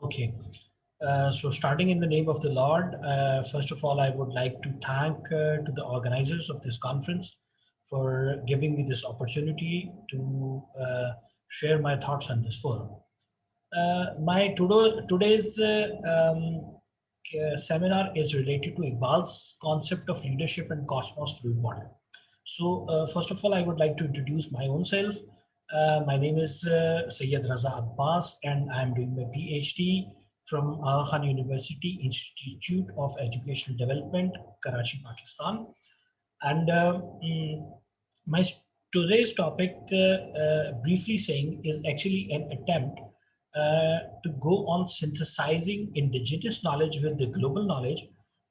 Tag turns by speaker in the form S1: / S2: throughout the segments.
S1: Okay. So starting in the name of the Lord, first of all, I would like to thank to the organizers of this conference for giving me this opportunity to share my thoughts on this forum. Today's seminar is related to Iqbal's concept of leadership and Cosmos fluid model. So, first of all, I would like to introduce my own self. My name is Sayyid Raza Abbas, and I'm doing my PhD from Aga Khan University Institute of Educational Development, Karachi, Pakistan. And my today's topic, briefly saying, is actually an attempt to go on synthesizing indigenous knowledge with the global knowledge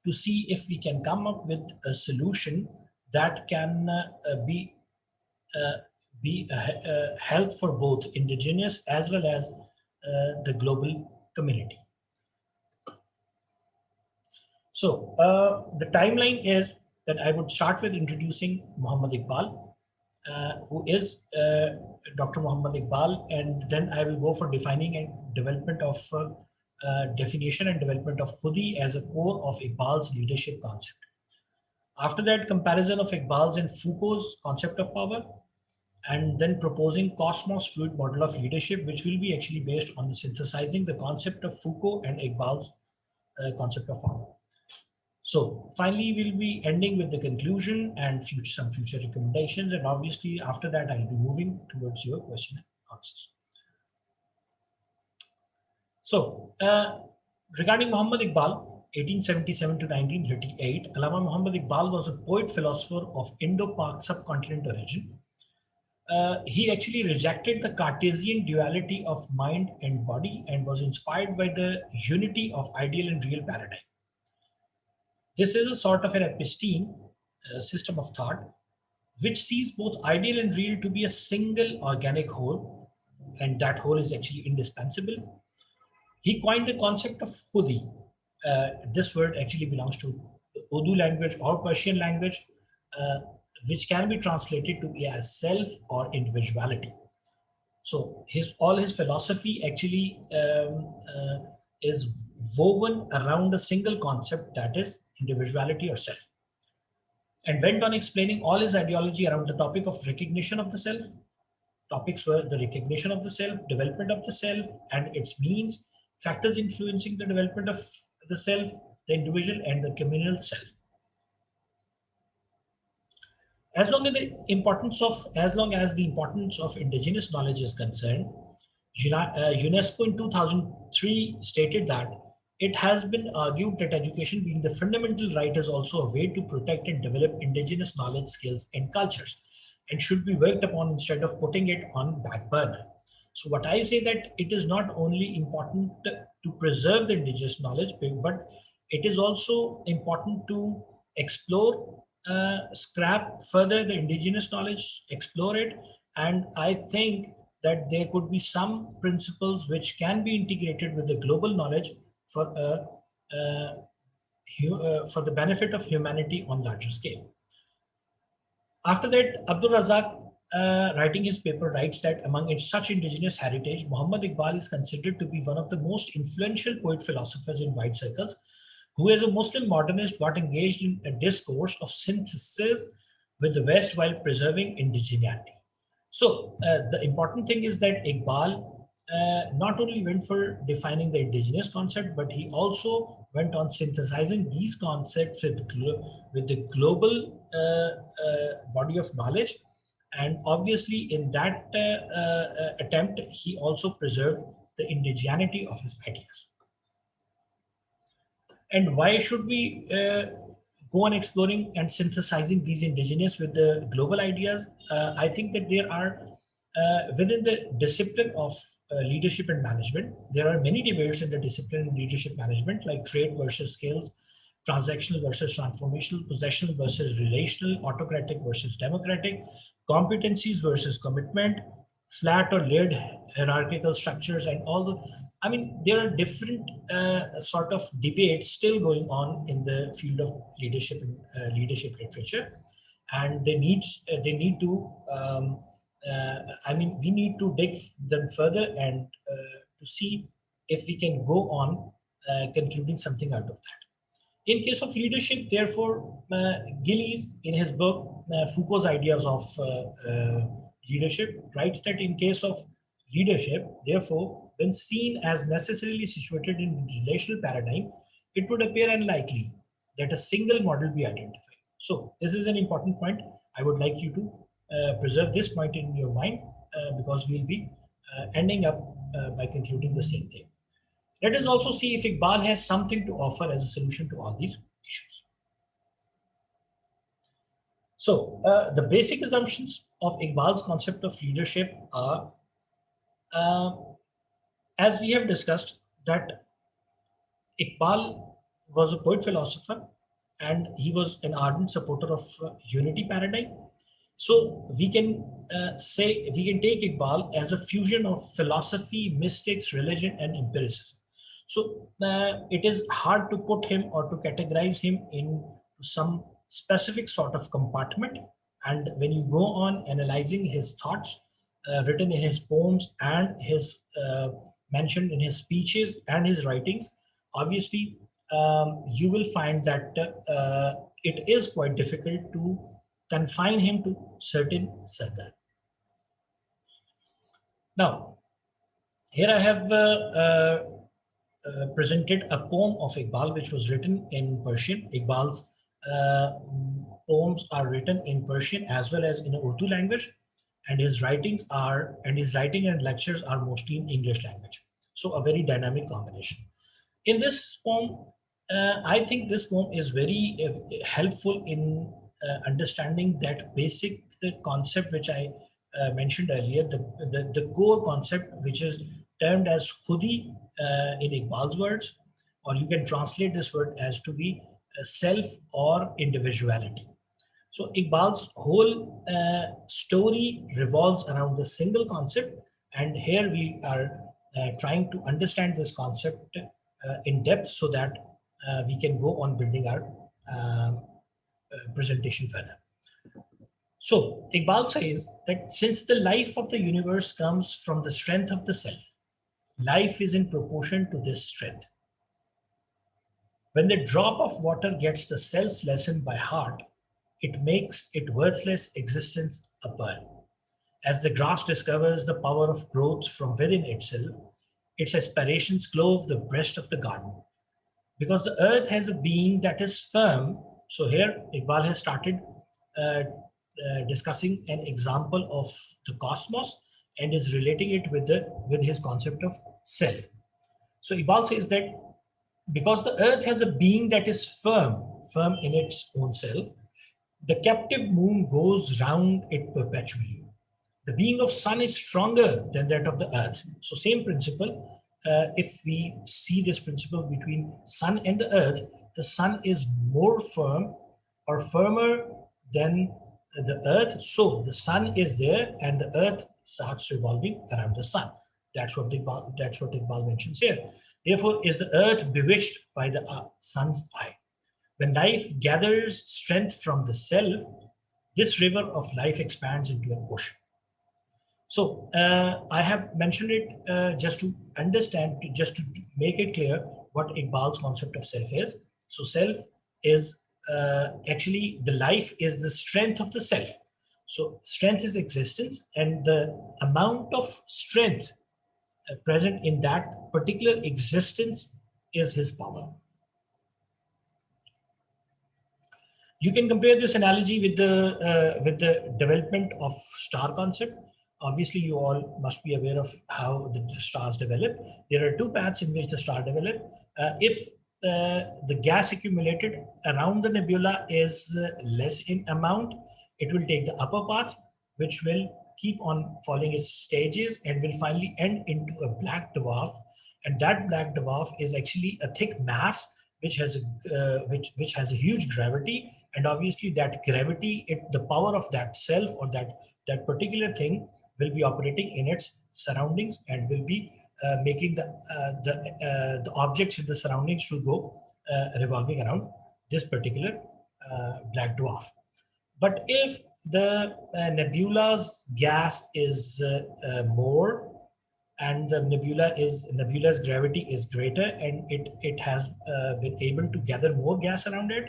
S1: to see if we can come up with a solution that can uh, be a help for both indigenous as well as the global community. So the timeline is that I would start with introducing Muhammad Iqbal, who is Dr. Muhammad Iqbal, and then I will go for defining and development of definition and development of Khudi as a core of Iqbal's leadership concept. After that, comparison of Iqbal's and Foucault's concept of power, and then proposing Cosmos fluid model of leadership, which will be actually based on the synthesizing the concept of Foucault and Iqbal's concept of power. So finally, we'll be ending with the conclusion and some future recommendations. And obviously, after that, I'll be moving towards your question and answers. So regarding Muhammad Iqbal, 1877 to 1938, Allama Muhammad Iqbal was a poet philosopher of Indo-Pak subcontinent origin. He actually rejected the Cartesian duality of mind and body and was inspired by the unity of ideal and real paradigm. This is a sort of an episteme system of thought which sees both ideal and real to be a single organic whole, and that whole is actually indispensable. He coined the concept of Khudi. This word actually belongs to the Urdu language or Persian language, uh, which can be translated to be as self or individuality. So all his philosophy actually is woven around a single concept, that is individuality or self, and went on explaining all his ideology around the topic of recognition of the self. Topics were the recognition of the self, development of the self and its means, factors influencing the development of the self, the individual, and the communal self. As long as the importance of indigenous knowledge is concerned, UNESCO in 2003 stated that it has been argued that education being the fundamental right is also a way to protect and develop indigenous knowledge, skills, and cultures, and should be worked upon instead of putting it on back burner. So what I say that it is not only important to preserve the indigenous knowledge, but it is also important to explore, scrap further the indigenous knowledge, explore it, and I think that there could be some principles which can be integrated with the global knowledge for for the benefit of humanity on larger scale. After that, Abdul Razak, writing his paper, writes that among its such indigenous heritage, Muhammad Iqbal is considered to be one of the most influential poet philosophers in wide circles, who as a Muslim modernist got engaged in a discourse of synthesis with the West while preserving indigeneity. So the important thing is that Iqbal not only went for defining the indigenous concept, but he also went on synthesizing these concepts with the global body of knowledge. And obviously, in that attempt, he also preserved the indigeneity of his ideas. And why should we go on exploring and synthesizing these indigenous with the global ideas? I think that there are, within the discipline of leadership and management, there are many debates in the discipline of leadership management, like trait versus skills, transactional versus transformational, possessional versus relational, autocratic versus democratic, competencies versus commitment, flat or layered hierarchical structures, and all the, I mean, there are different sort of debates still going on in the field of leadership and leadership literature, and they need to. I mean, we need to dig them further and to see if we can go on concluding something out of that. In case of leadership, therefore, Gillies, in his book, Foucault's Ideas of Leadership, writes that in case of leadership, therefore, when seen as necessarily situated in relational paradigm, it would appear unlikely that a single model be identified. So this is an important point. I would like you to preserve this point in your mind because we'll be ending up by concluding the same thing. Let us also see if Iqbal has something to offer as a solution to all these issues. So the basic assumptions of Iqbal's concept of leadership are, uh, as we have discussed, that Iqbal was a poet philosopher and he was an ardent supporter of unity paradigm. So we can say, we can take Iqbal as a fusion of philosophy, mystics, religion, and empiricism. So it is hard to put him or to categorize him in some specific sort of compartment. And when you go on analyzing his thoughts written in his poems and his mentioned in his speeches and his writings, obviously you will find that it is quite difficult to confine him to certain circle. Now, here I have presented a poem of Iqbal which was written in Persian. Iqbal's poems are written in Persian as well as in Urdu language, and his writings are and his writing and lectures are mostly in English language. So a very dynamic combination. In this poem, I think this poem is very helpful in understanding that basic concept which I mentioned earlier, the core concept which is termed as khudi in Iqbal's words, or you can translate this word as to be self or individuality. So Iqbal's whole story revolves around the single concept, and here we are trying to understand this concept in depth so that we can go on building our presentation further. So Iqbal says that since the life of the universe comes from the strength of the self, life is in proportion to this strength. When the drop of water gets the self's lesson by heart, it makes its worthless existence a pearl. As the grass discovers the power of growth from within itself, its aspirations clove the breast of the garden. Because the earth has a being that is firm. So here Iqbal has started discussing an example of the cosmos and is relating it with his concept of self. So Iqbal says that because the earth has a being that is firm in its own self, the captive moon goes round it perpetually. The being of sun is stronger than that of the earth. So same principle. If we see this principle between sun and the earth, the sun is more firm or firmer than the earth. So the sun is there and the earth starts revolving around the sun. That's what Iqbal mentions here. Therefore, is the earth bewitched by the sun's eye. When life gathers strength from the self, this river of life expands into an ocean. So I have mentioned it just to understand, just to make it clear what Iqbal's concept of self is. So self is actually the life is the strength of the self. So strength is existence, and the amount of strength present in that particular existence is his power. You can compare this analogy with the development of star concept. Obviously, you all must be aware of how the stars develop. There are two paths in which the star develop. If the gas accumulated around the nebula is less in amount, it will take the upper path, which will keep on following its stages and will finally end into a black dwarf. And that black dwarf is actually a thick mass which has which has a huge gravity, and obviously that gravity, the power of that self or that particular thing will be operating in its surroundings and will be making the objects in the surroundings to go revolving around this particular black dwarf. But if the nebula's gas is more and the nebula's gravity is greater, and it has been able to gather more gas around it,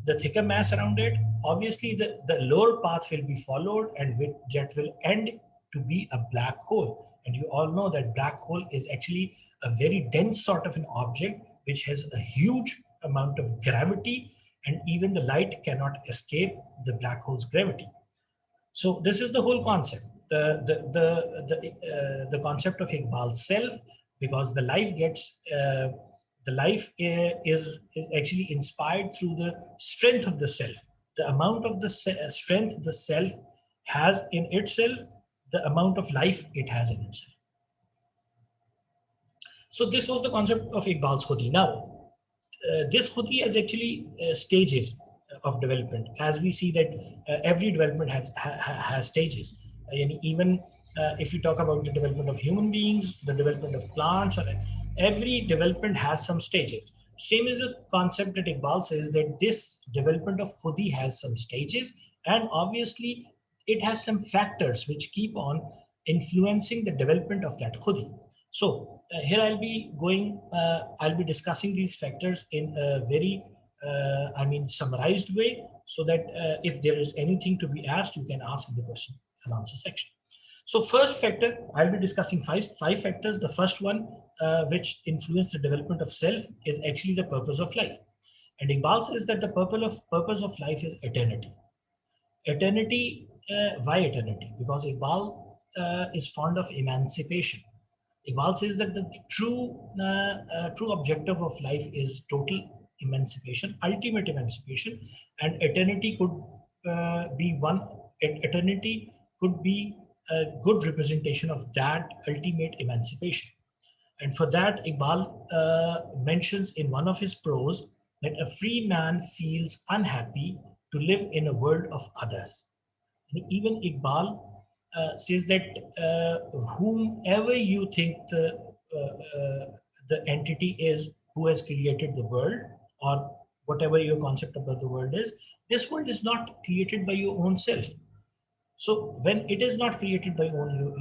S1: the thicker mass around it, obviously the lower path will be followed, and that will end to be a black hole. And you all know that black hole is actually a very dense sort of an object which has a huge amount of gravity, and even the light cannot escape the black hole's gravity. So this is the whole concept, the concept of Iqbal's self, because the life is actually inspired through the strength of the self, the amount of the strength the self has in itself, the amount of life it has in itself. So this was the concept of Iqbal's Khudi. Now, this Khudi has actually stages of development, as we see that every development has stages. And even if you talk about the development of human beings, the development of plants, or every development has some stages. Same is the concept that Iqbal says, that this development of Khudi has some stages, and obviously it has some factors which keep on influencing the development of that Khudi. So here I'll be discussing these factors in a very, summarized way, so that if there is anything to be asked, you can ask in the question and answer section. So first factor, I'll be discussing five factors. The first one, which influence the development of self, is actually the purpose of life. And Iqbal says that the purpose of life is eternity. Eternity, why eternity? Because Iqbal is fond of emancipation. Iqbal says that the true objective of life is total emancipation, ultimate emancipation, and eternity could be one. Eternity could be a good representation of that ultimate emancipation. And for that, Iqbal mentions in one of his prose that a free man feels unhappy to live in a world of others. And even Iqbal says that whomever you think the entity is who has created the world, or whatever your concept about the world is, this world is not created by your own self. So when it is not created by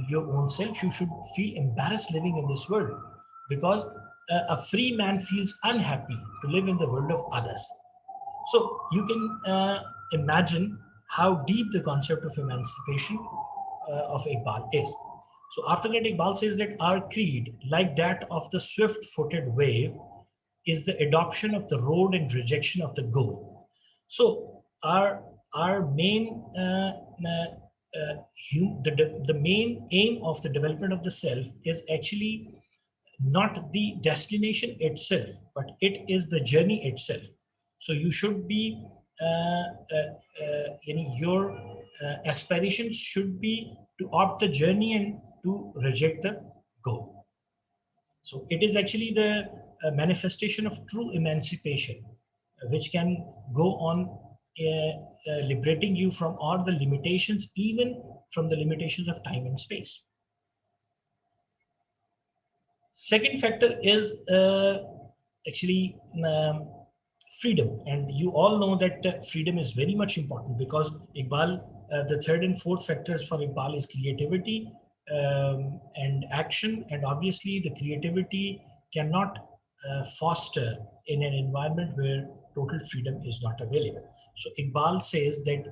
S1: your own self, you should feel embarrassed living in this world, because a free man feels unhappy to live in the world of others. So you can imagine how deep the concept of emancipation of Iqbal is. So after that, Iqbal says that our creed, like that of the swift-footed wave, is the adoption of the road and rejection of the goal. So our main the main aim of the development of the self is actually not the destination itself, but it is the journey itself. So you should be your aspirations should be to opt the journey and to reject the goal. So it is actually the manifestation of true emancipation, which can go on liberating you from all the limitations, even from the limitations of time and space. Second factor is actually freedom. And you all know that freedom is very much important, because Iqbal, the third and fourth factors for Iqbal is creativity and action. And obviously the creativity cannot foster in an environment where total freedom is not available. So Iqbal says that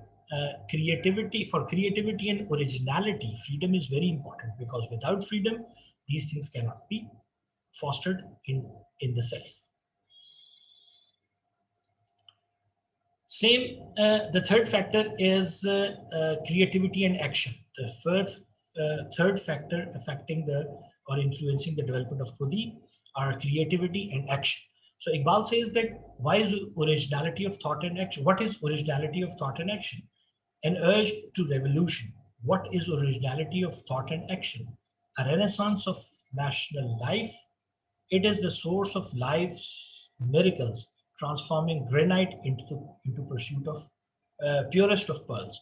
S1: for creativity and originality, freedom is very important, because without freedom, these things cannot be fostered in the self. The third factor is creativity and action. The third factor affecting or influencing the development of Khudi are creativity and action. So Iqbal says that why is originality of thought and action? What is originality of thought and action? An urge to revolution. What is originality of thought and action? A renaissance of national life. It is the source of life's miracles, transforming granite into pursuit of purest of pearls.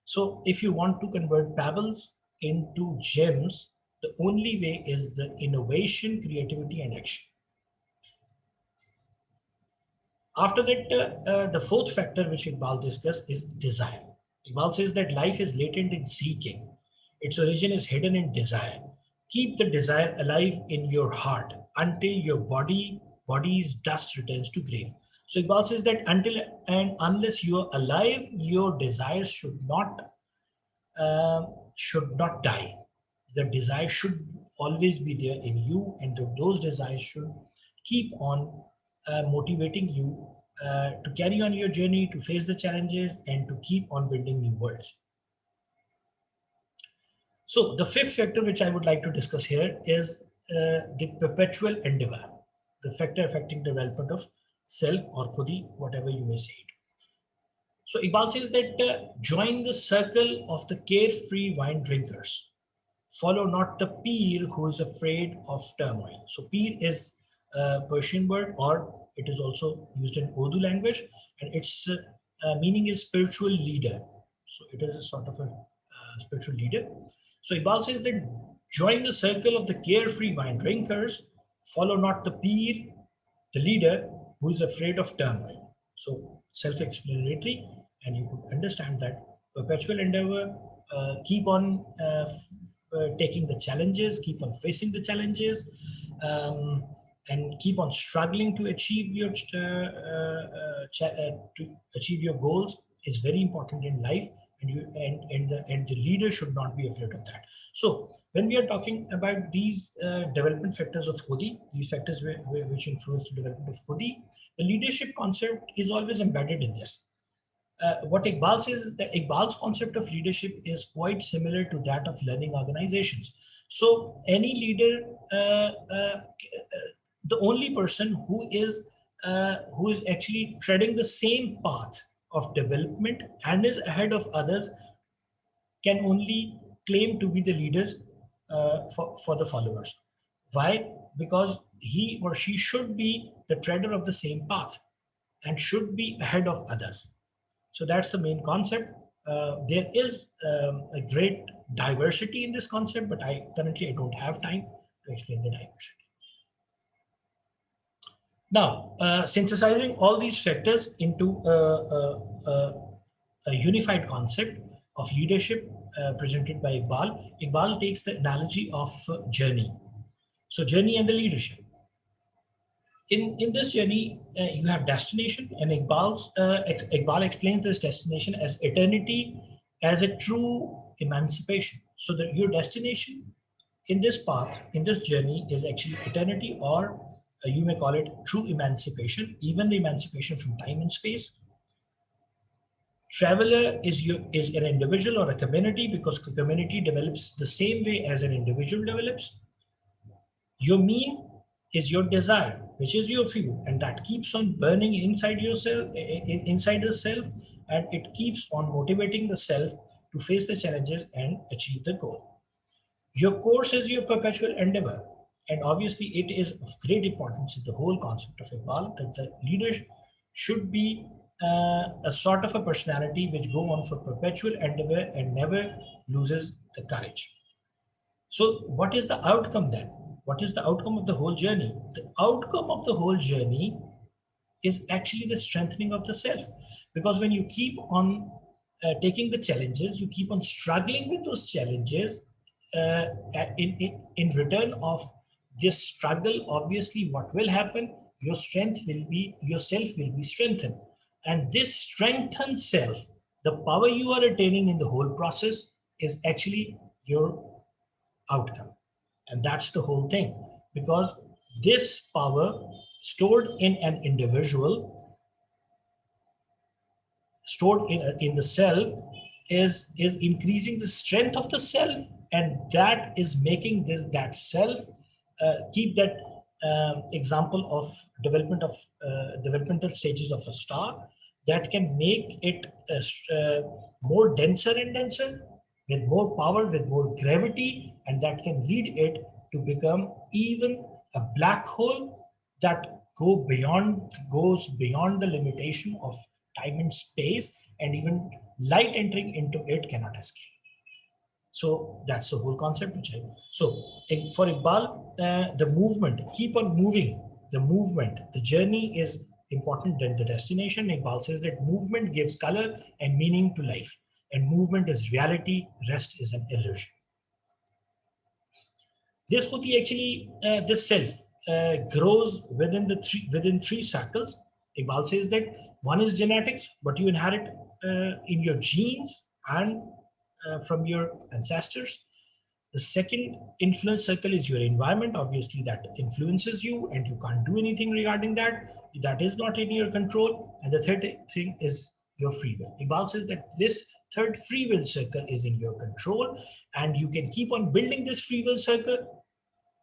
S1: So if you want to convert pebbles into gems, the only way is the innovation, creativity, and action. After that, the fourth factor which Iqbal discussed is desire. Iqbal says that life is latent in seeking. Its origin is hidden in desire. Keep the desire alive in your heart until your body's dust returns to grave. So Iqbal says that until and unless you are alive, your desires should not die. The desire should always be there in you, and those desires should keep on motivating you to carry on your journey, to face the challenges, and to keep on building new worlds. So the fifth factor which I would like to discuss here is the perpetual endeavor, the factor affecting development of self or khudi, whatever you may say it. So Iqbal says that join the circle of the carefree wine drinkers. Follow not the peer who is afraid of turmoil. So peer is a Persian word, or it is also used in Urdu language, and its meaning is spiritual leader. So it is a sort of a spiritual leader. So Iqbal says that join the circle of the carefree wine drinkers. Follow not the peer, the leader who is afraid of turmoil. So self-explanatory, and you could understand that perpetual endeavor, keep on taking the challenges, keep on facing the challenges, and keep on struggling to achieve to achieve your goals is very important in life, and the leader should not be afraid of that. So when we are talking about these development factors of khudi, these factors which influence the development of khudi, the leadership concept is always embedded in this. What Iqbal says is that Iqbal's concept of leadership is quite similar to that of learning organizations. So any leader, the only person who is actually treading the same path of development and is ahead of others can only claim to be the leaders for the followers. Why? Because he or she should be the treader of the same path and should be ahead of others. So that's the main concept. There is a great diversity in this concept, but I don't have time to explain the diversity. Now, synthesizing all these factors into a unified concept of leadership presented by Iqbal. Iqbal takes the analogy of journey. So journey and the leadership. In this journey, you have destination, and Iqbal explains this destination as eternity, as a true emancipation. So that your destination in this path, in this journey, is actually eternity, or you may call it true emancipation, even the emancipation from time and space. Traveler is an individual or a community, because community develops the same way as an individual develops. Your mean is your desire, which is your fuel, and that keeps on burning inside yourself, inside the self, and it keeps on motivating the self to face the challenges and achieve the goal. Your course is your perpetual endeavor, and obviously it is of great importance in the whole concept of Iqbal that the leader should be a sort of a personality which go on for perpetual endeavor and never loses the courage. So what is the outcome then? What is the outcome of the whole journey? The outcome of the whole journey is actually the strengthening of the self. Because when you keep on taking the challenges, you keep on struggling with those challenges, in return of this struggle, obviously what will happen? Your strength will be, yourself will be strengthened. And this strengthened self, the power you are attaining in the whole process, is actually your outcome. And that's the whole thing, because this power stored in an individual, stored in the self, is increasing the strength of the self, and that is making that self keep that example of developmental stages of a star, that can make it more denser and denser, with more power, with more gravity, and that can lead it to become even a black hole that goes beyond the limitation of time and space, and even light entering into it cannot escape. So that's the whole concept. For Iqbal, the movement, keep on moving. The movement, the journey is important than the destination. Iqbal says that movement gives color and meaning to life, and movement is reality, rest is an illusion. This Khuti actually, this self grows within three cycles. Iqbal says that one is genetics, what you inherit in your genes and from your ancestors. The second influence circle is your environment. Obviously, that influences you, and you can't do anything regarding that. That is not in your control. And the third thing is your free will. Iqbal says that this third free will circle is in your control, and you can keep on building this free will circle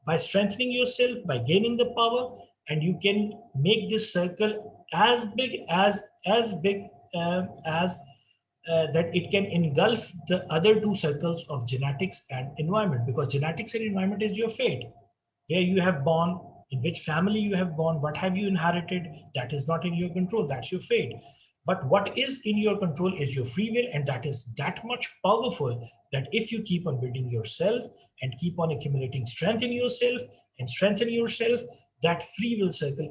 S1: by strengthening yourself, by gaining the power, and you can make this circle as big as that it can engulf the other two circles of genetics and environment, because genetics and environment is your fate, where you have born, in which family you have born, what have you inherited. That is not in your control, that's your fate. But what is in your control is your free will, and that is that much powerful that if you keep on building yourself and keep on accumulating strength in yourself and strengthen yourself, that free will circle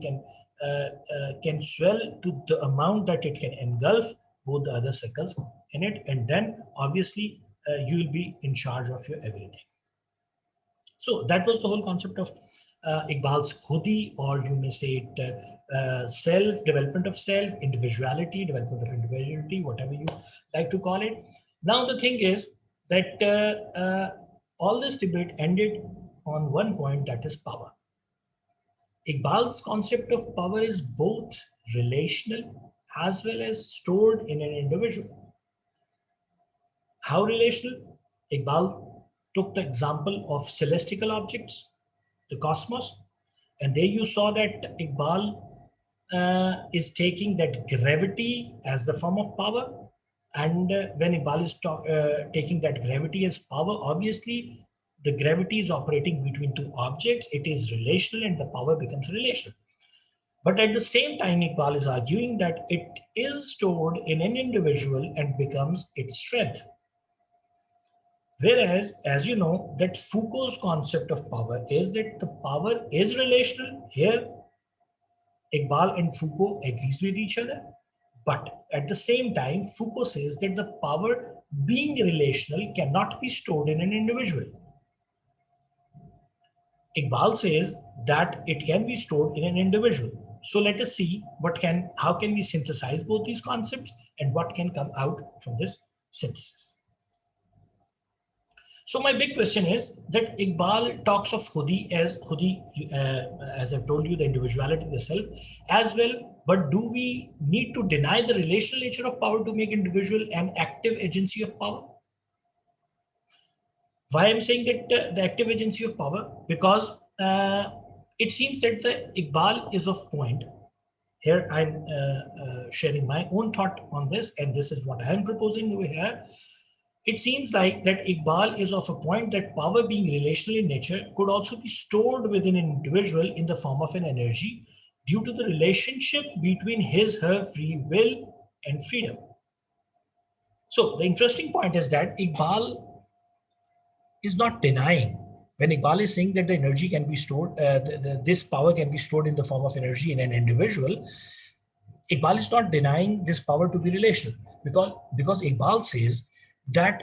S1: can swell to the amount that it can engulf both the other circles in it, and then obviously you will be in charge of your everything. So that was the whole concept of Iqbal's Khudi, or you may say it self, development of self, individuality, development of individuality, whatever you like to call it. Now the thing is that all this debate ended on one point, that is power. Iqbal's concept of power is both relational as well as stored in an individual. How relational? Iqbal took the example of celestial objects, the cosmos, and there you saw that Iqbal is taking that gravity as the form of power. And when Iqbal is taking that gravity as power, obviously the gravity is operating between two objects. It is relational and the power becomes relational. But at the same time, Iqbal is arguing that it is stored in an individual and becomes its strength. Whereas, as you know, that Foucault's concept of power is that the power is relational. Here, Iqbal and Foucault agrees with each other. But at the same time, Foucault says that the power being relational cannot be stored in an individual. Iqbal says that it can be stored in an individual. So let us see how can we synthesize both these concepts and what can come out from this synthesis. So my big question is that Iqbal talks of Khudi, as I've told you, the individuality, the self, as well. But do we need to deny the relational nature of power to make individual an active agency of power? Why I'm saying that the active agency of power? Because it seems that the Iqbal is of point. Here I'm sharing my own thought on this, and this is what I'm proposing over here. It seems like that Iqbal is of a point that power being relational in nature could also be stored within an individual in the form of an energy due to the relationship between her free will and freedom. So the interesting point is that Iqbal is not denying, when Iqbal is saying that the energy can be stored, this power can be stored in the form of energy in an individual, Iqbal is not denying this power to be relational, because Iqbal says that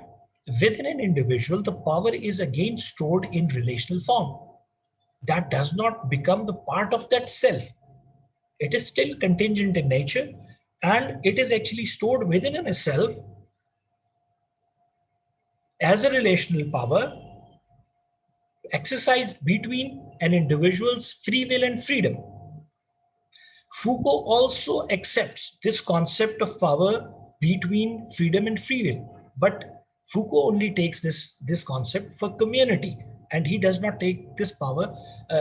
S1: within an individual, the power is again stored in relational form. That does not become the part of that self. It is still contingent in nature, and it is actually stored within a self as a relational power exercised between an individual's free will and freedom. Foucault also accepts this concept of power between freedom and free will, but Foucault only takes this concept for community, and he does not take this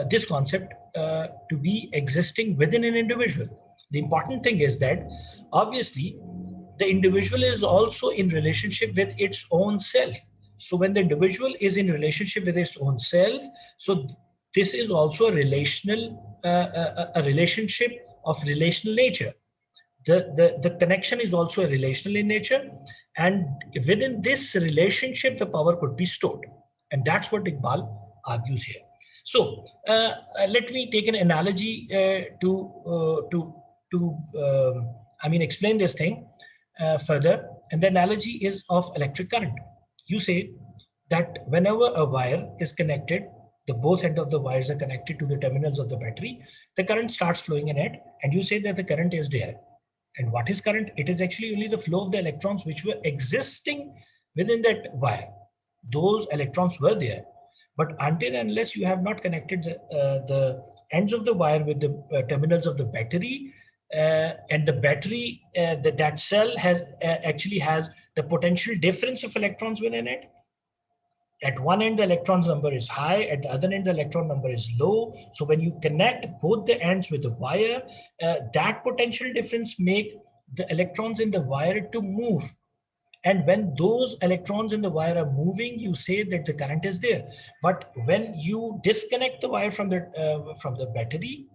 S1: this concept to be existing within an individual. The important thing is that obviously the individual is also in relationship with its own self. So when the individual is in relationship with its own self, so this is also a relationship of relational nature. The connection is also a relational in nature, and within this relationship, the power could be stored, and that's what Iqbal argues here. So let me take an analogy explain this thing further, and the analogy is of electric current. You say that whenever a wire is connected the both end of the wires are connected to the terminals of the battery, the current starts flowing in it, and you say that the current is there. And what is current? It is actually only the flow of the electrons which were existing within that wire. Those electrons were there. But until and unless you have not connected the ends of the wire with the terminals of the battery, and the battery, that cell has actually has the potential difference of electrons within it. At one end, the electrons number is high. At the other end, the electron number is low. So when you connect both the ends with the wire, that potential difference make the electrons in the wire to move. And when those electrons in the wire are moving, you say that the current is there. But when you disconnect the wire from the battery,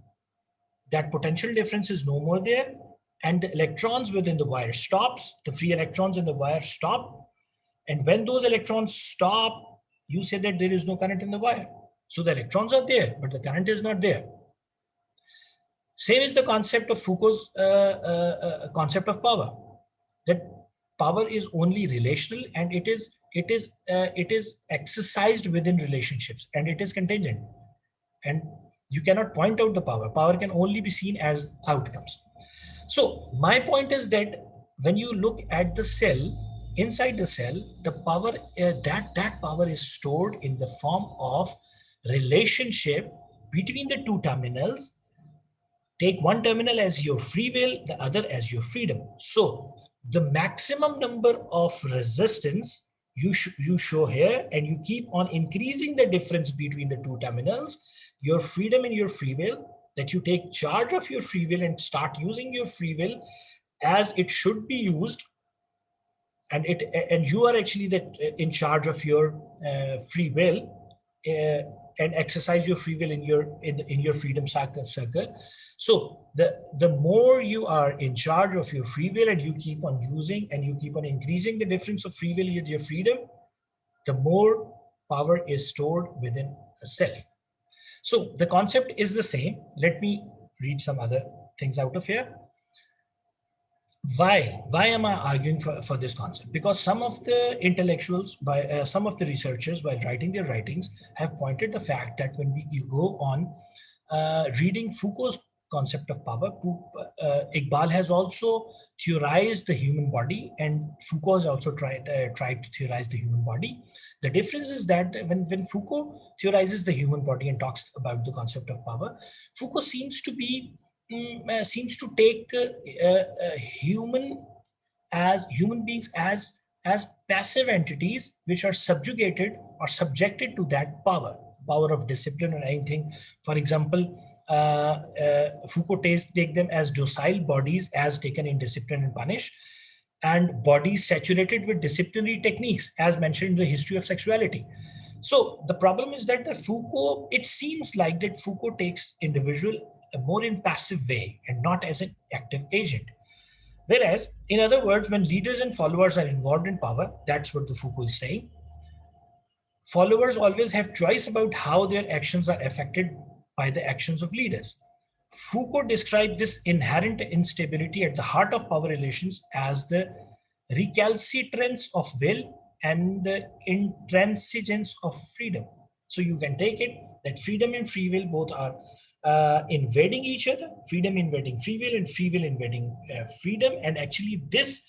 S1: that potential difference is no more there, and the electrons within the wire stops. The free electrons in the wire stop. And when those electrons stop, you say that there is no current in the wire. So the electrons are there, but the current is not there. Same is the concept of Foucault's concept of power. That power is only relational, and it is exercised within relationships, and it is contingent. And you cannot point out the power. Power can only be seen as outcomes. So my point is that when you look at the cell, inside the cell, the power, that power is stored in the form of relationship between the two terminals. Take one terminal as your free will, the other as your freedom. So the maximum number of resistance you show here, and you keep on increasing the difference between the two terminals, your freedom and your free will, that you take charge of your free will and start using your free will as it should be used. And you are actually in charge of your free will, and exercise your free will in your freedom circle. So the more you are in charge of your free will, and you keep on using and you keep on increasing the difference of free will with your freedom, the more power is stored within a self. So the concept is the same. Let me read some other things out of here. Why am I arguing for this concept? Because some of the intellectuals, some of the researchers, while writing their writings, have pointed the fact that when you go on reading Foucault's concept of power, Iqbal has also theorized the human body, and Foucault has also tried to theorize the human body. The difference is that when Foucault theorizes the human body and talks about the concept of power, Foucault seems to take human beings as passive entities which are subjugated or subjected to that power of discipline or anything. For example, Foucault take them as docile bodies as taken in discipline and punish, and bodies saturated with disciplinary techniques as mentioned in the history of sexuality. So the problem is that it seems like that Foucault takes individual more in passive way and not as an active agent. Whereas, in other words, when leaders and followers are involved in power, that's what the Foucault is saying. Followers always have choice about how their actions are affected by the actions of leaders. Foucault described this inherent instability at the heart of power relations as the recalcitrance of will and the intransigence of freedom. So you can take it that freedom and free will both are invading each other, freedom invading free will, and free will invading freedom. And actually this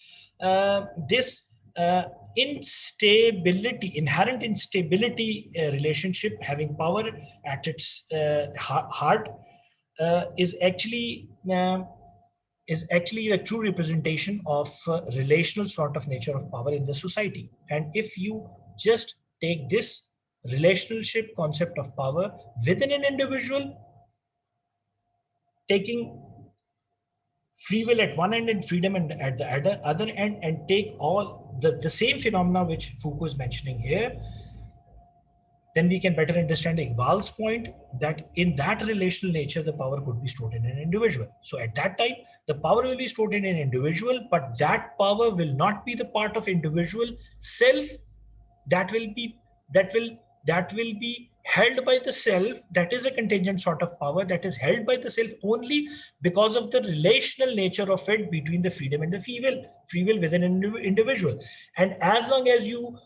S1: inherent instability relationship having power at its heart is actually a true representation of relational sort of nature of power in the society. And if you just take this relationship concept of power within an individual, taking free will at one end and freedom and at the other end, and take all the same phenomena which Foucault is mentioning here, then we can better understand Iqbal's point that in that relational nature, the power could be stored in an individual. So at that time, the power will be stored in an individual, but that power will not be the part of individual self. That will be held by the self. That is a contingent sort of power that is held by the self only because of the relational nature of it between the freedom and the free will within an individual. And as long as you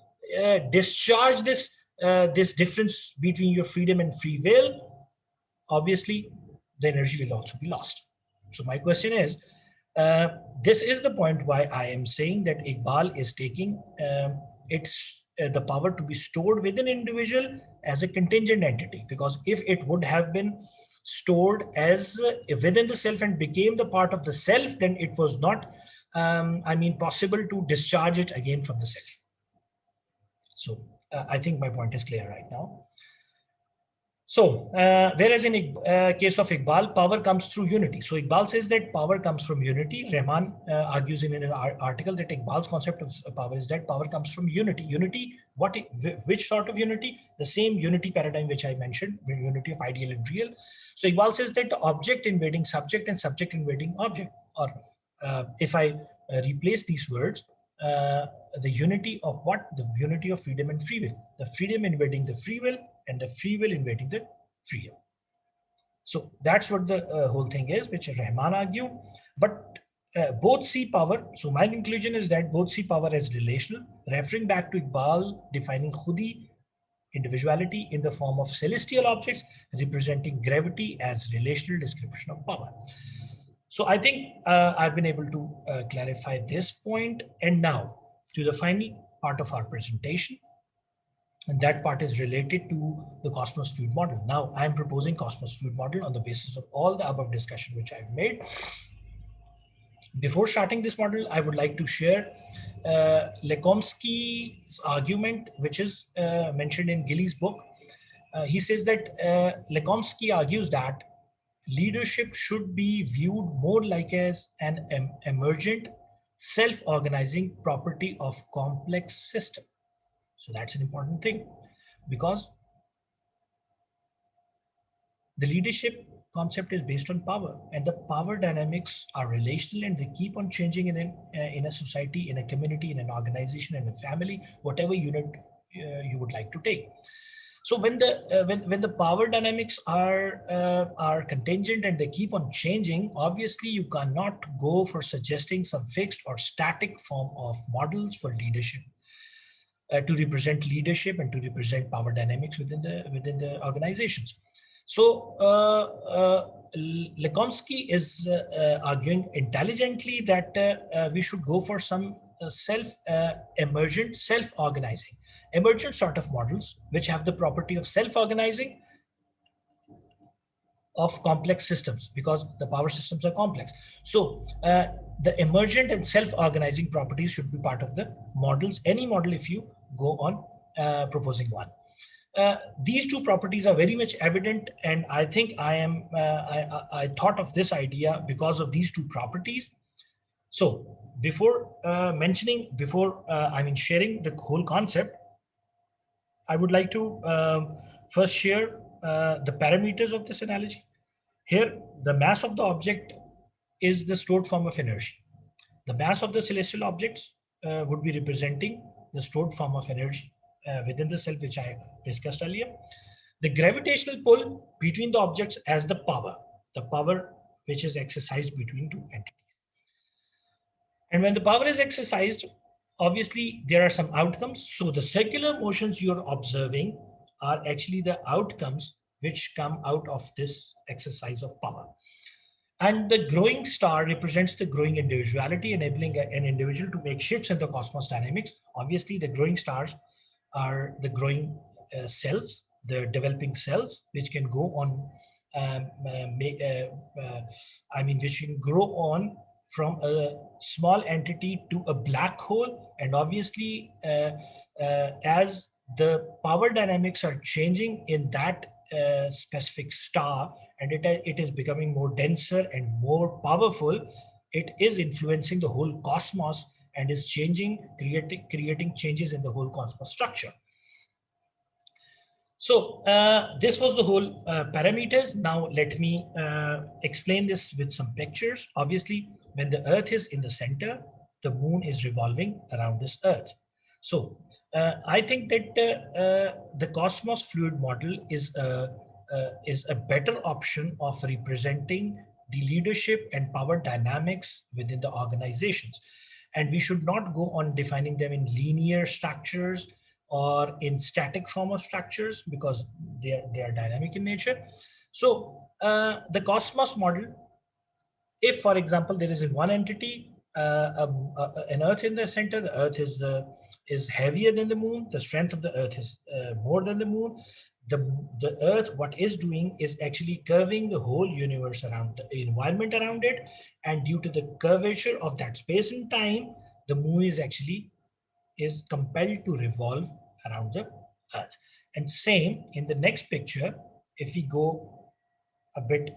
S1: discharge this this difference between your freedom and free will, obviously the energy will also be lost. So my question is, this is the point why I am saying that Iqbal is taking the power to be stored within individual as a contingent entity, because if it would have been stored as within the self and became the part of the self, then it was not, possible to discharge it again from the self. So I think my point is clear right now. So, whereas in case of Iqbal, power comes through unity. So Iqbal says that power comes from unity. Rahman argues in an article that Iqbal's concept of power is that power comes from unity. Unity, which sort of unity? The same unity paradigm which I mentioned, unity of ideal and real. So Iqbal says that the object invading subject and subject invading object, or if I replace these words, the unity of what? The unity of freedom and free will. The freedom invading the free will and the free will invading the freedom. So that's what the whole thing is, which Rahman argued. But both see power. So my conclusion is that both see power as relational, referring back to Iqbal defining khudi, individuality, in the form of celestial objects, representing gravity as relational description of power. So I think I've been able to clarify this point. And now to the final part of our presentation. And that part is related to the Cosmos fluid model. Now I'm proposing Cosmos fluid model on the basis of all the above discussion which I've made. Before starting this model, I would like to share Lekomsky's argument, which is mentioned in Gillies' book. He says that Lekomsky argues that leadership should be viewed more like as an emergent, self-organizing property of complex system. So that's an important thing, because the leadership concept is based on power, and the power dynamics are relational, and they keep on changing in a society, in a community, in an organization, in a family, whatever unit you would like to take. So when the power dynamics are contingent and they keep on changing, obviously you cannot go for suggesting some fixed or static form of models for leadership. To represent leadership and to represent power dynamics within the organizations. So Lekomsky is arguing intelligently that we should go for some emergent, self-organizing, emergent sort of models which have the property of self-organizing of complex systems, because the power systems are complex. So the emergent and self-organizing properties should be part of the models, any model if you go on proposing one. These two properties are very much evident, and I think I thought of this idea because of these two properties. So before sharing the whole concept, I would like to first share the parameters of this analogy. Here, the mass of the object is the stored form of energy. The mass of the celestial objects would be representing the stored form of energy within the self, which I discussed earlier. The gravitational pull between the objects as the power which is exercised between two entities. And when the power is exercised, obviously there are some outcomes. So the circular motions you're observing are actually the outcomes which come out of this exercise of power. And the growing star represents the growing individuality, enabling an individual to make shifts in the cosmos dynamics. Obviously, the growing stars are the growing cells, the developing cells, which can go on, which can grow on from a small entity to a black hole. And obviously, as the power dynamics are changing in that specific star, and it is becoming more denser and more powerful, it is influencing the whole cosmos and is changing, creating changes in the whole cosmos structure. So this was the whole parameters. Now let me explain this with some pictures. Obviously, when the Earth is in the center, the moon is revolving around this Earth. So I think that the Cosmos fluid model is a better option of representing the leadership and power dynamics within the organizations. And we should not go on defining them in linear structures or in static form of structures because they are dynamic in nature. So the Cosmos model, if for example there is in one entity an earth in the center, the earth is heavier than the moon, the strength of the earth is more than the moon. The earth, what is doing is actually curving the whole universe around the environment around it, and due to the curvature of that space and time, the moon is actually is compelled to revolve around the earth. And same in the next picture, if we go a bit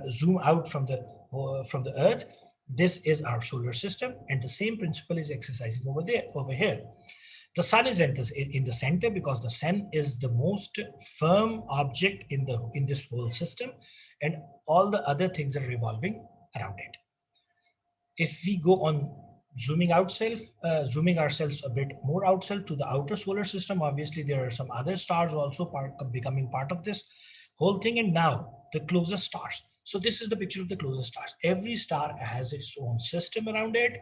S1: zoom out from the earth, this is our solar system, and the same principle is exercising over here. The sun is in the center because the sun is the most firm object in this whole system, and all the other things are revolving around it. If we go on zooming ourselves a bit more outside to the outer solar system, obviously there are some other stars also becoming part of this whole thing. And now the closest stars. So this is the picture of the closest stars. Every star has its own system around it.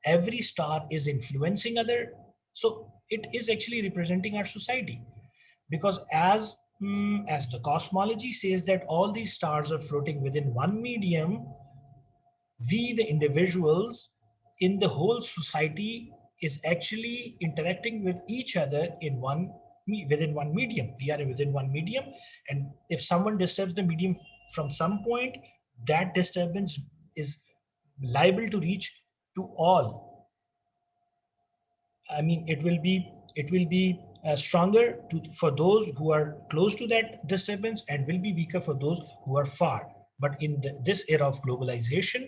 S1: Every star is influencing other. So it is actually representing our society, because as the cosmology says that all these stars are floating within one medium, we the individuals in the whole society is actually interacting with each other in within one medium. We are within one medium, and if someone disturbs the medium from some point, that disturbance is liable to reach to all. I mean, it will be stronger for those who are close to that disturbance, and will be weaker for those who are far. But in this era of globalization,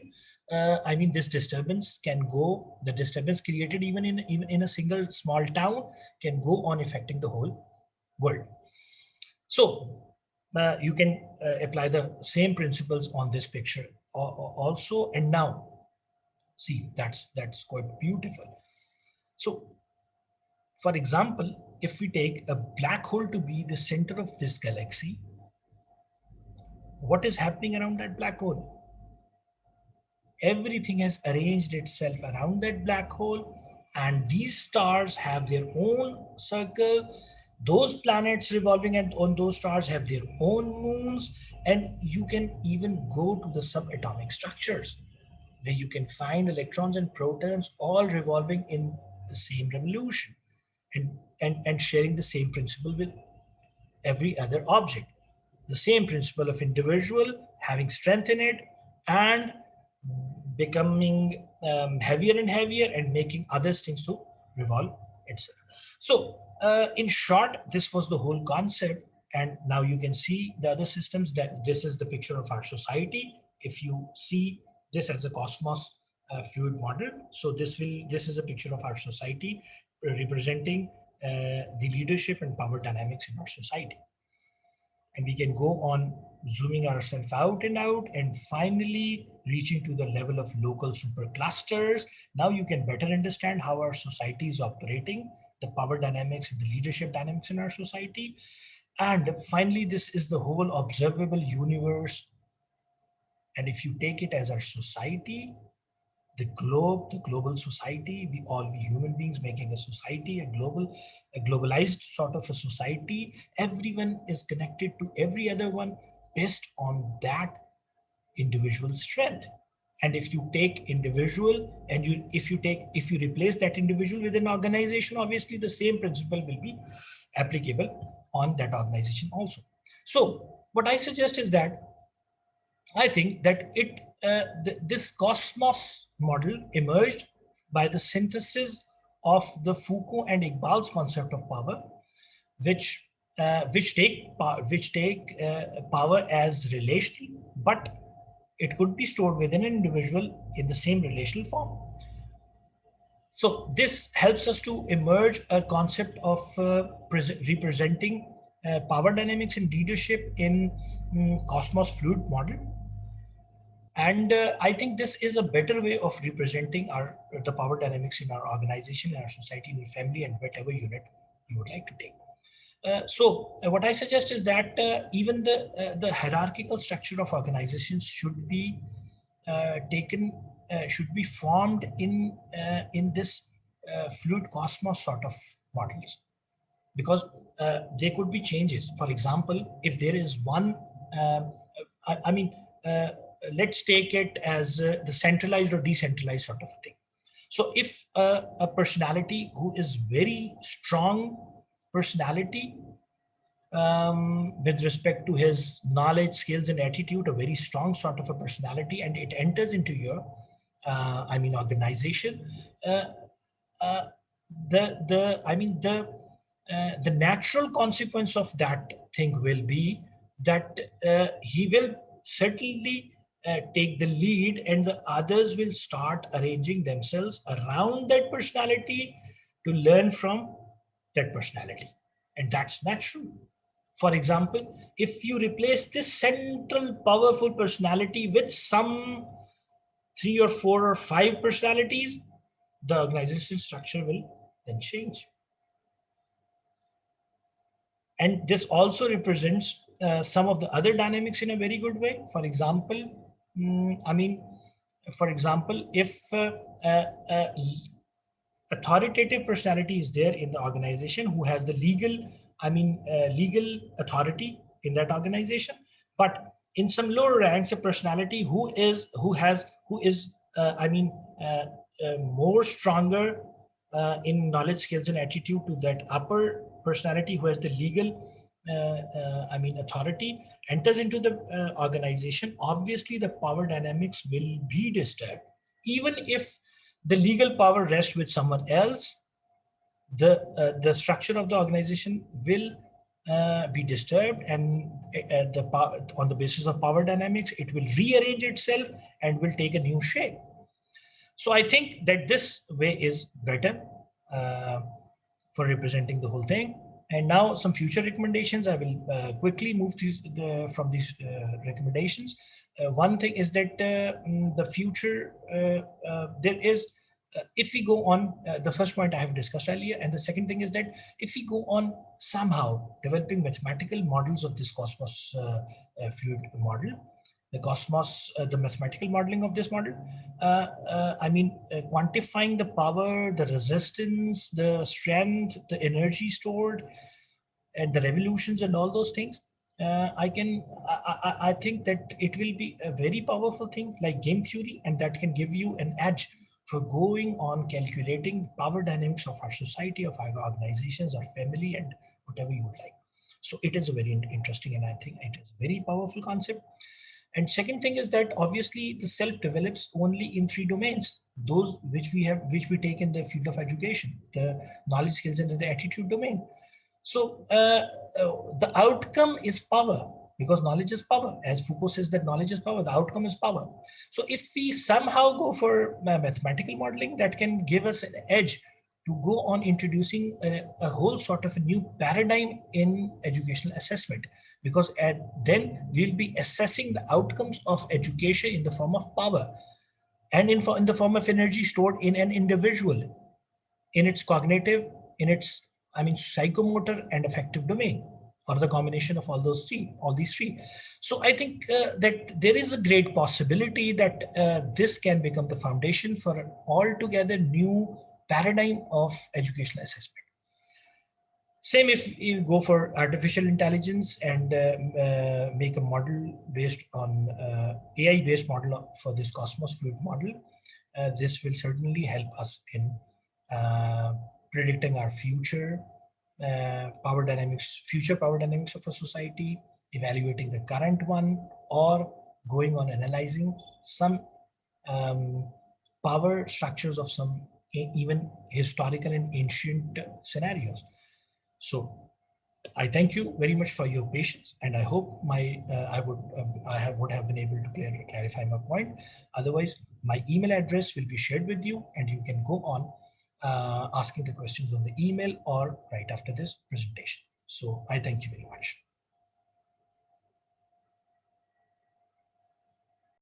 S1: I mean, this disturbance can go. The disturbance created even in a single small town can go on affecting the whole world. So you can apply the same principles on this picture also. And now, see, that's quite beautiful. So for example, if we take a black hole to be the center of this galaxy, what is happening around that black hole? Everything has arranged itself around that black hole, and these stars have their own circle. Those planets revolving on those stars have their own moons, and you can even go to the subatomic structures where you can find electrons and protons all revolving in the same revolution, and sharing the same principle with every other object. The same principle of individual having strength in it and becoming heavier and heavier and making other things to revolve itself. So in short, this was the whole concept. And now you can see the other systems, that this is the picture of our society. If you see this as a cosmos fluid model, so this is a picture of our society representing the leadership and power dynamics in our society. And we can go on zooming ourselves out and finally reaching to the level of local superclusters. Now you can better understand how our society is operating, the power dynamics and the leadership dynamics in our society. And finally, this is the whole observable universe. And if you take it as our society, the globe, the global society, we human beings making a society, a globalized sort of a society. Everyone is connected to every other one based on that individual strength. And if you take individual and if you replace that individual with an organization, obviously the same principle will be applicable on that organization also. So what I suggest is that I think that this Cosmos model emerged by the synthesis of the Foucault and Iqbal's concept of power, which take power as relational, but it could be stored within an individual in the same relational form. So this helps us to emerge a concept of representing power dynamics and leadership in Cosmos fluid model. And I think this is a better way of representing the power dynamics in our organization, in our society, in our family, and whatever unit you would like to take. So what I suggest is that even the hierarchical structure of organizations should be should be formed in this fluid cosmos sort of models, because there could be changes. For example, if there is one, I mean, let's take it as the centralized or decentralized sort of a thing. So if a personality who is very strong personality with respect to his knowledge, skills, and attitude, a very strong sort of a personality, and it enters into your, organization. Uh, uh, the natural consequence of that thing will be that he will certainly take the lead, and the others will start arranging themselves around that personality to learn from that personality, and that's natural. For example, if you replace this central powerful personality with some three or four or five personalities, the organization structure will then change. And this also represents some of the other dynamics in a very good way. For example, if authoritative personality is there in the organization who has the legal authority in that organization, but in some lower ranks, a personality who is uh, i mean uh, more stronger in knowledge, skills, and attitude to that upper personality who has the legal authority, enters into the organization. Obviously the power dynamics will be disturbed. Even if the legal power rests with someone else, the structure of the organization will be disturbed, and on the basis of power dynamics, it will rearrange itself and will take a new shape. So I think that this way is better uh, for representing the whole thing. And now some future recommendations. I will quickly move from these recommendations. One thing is that the future, there is, if we go on, the first point I have discussed earlier, and the second thing is that if we go on somehow developing mathematical models of this cosmos fluid model, the cosmos, the mathematical modeling of this model, quantifying the power, the resistance, the strength, the energy stored, and the revolutions and all those things. I think that it will be a very powerful thing like game theory, and that can give you an edge for going on calculating power dynamics of our society, of our organizations, our family, and whatever you would like. So it is a very interesting, and I think it is a very powerful concept. And second thing is that obviously the self develops only in three domains, those which we take in the field of education: the knowledge, skills, and the attitude domain. So the outcome is power, because knowledge is power. As Foucault says that knowledge is power, the outcome is power. So if we somehow go for mathematical modeling, that can give us an edge to go on introducing a whole sort of a new paradigm in educational assessment, because then we'll be assessing the outcomes of education in the form of power, and in the form of energy stored in an individual, in its cognitive, in its, psychomotor and affective domain, or the combination of all these three. So I think that there is a great possibility that this can become the foundation for an altogether new paradigm of educational assessment. Same if you go for artificial intelligence and make a model based on AI-based model for this Cosmos Fluid model. This will certainly help us in predicting our future future power dynamics of a society, evaluating the current one, or going on analyzing some um, power structures of some even historical and ancient scenarios. So I thank you very much for your patience, and I hope would have been able to clarify my point. Otherwise, my email address will be shared with you, and you can go on asking the questions on the email or right after this presentation. So I thank you very much.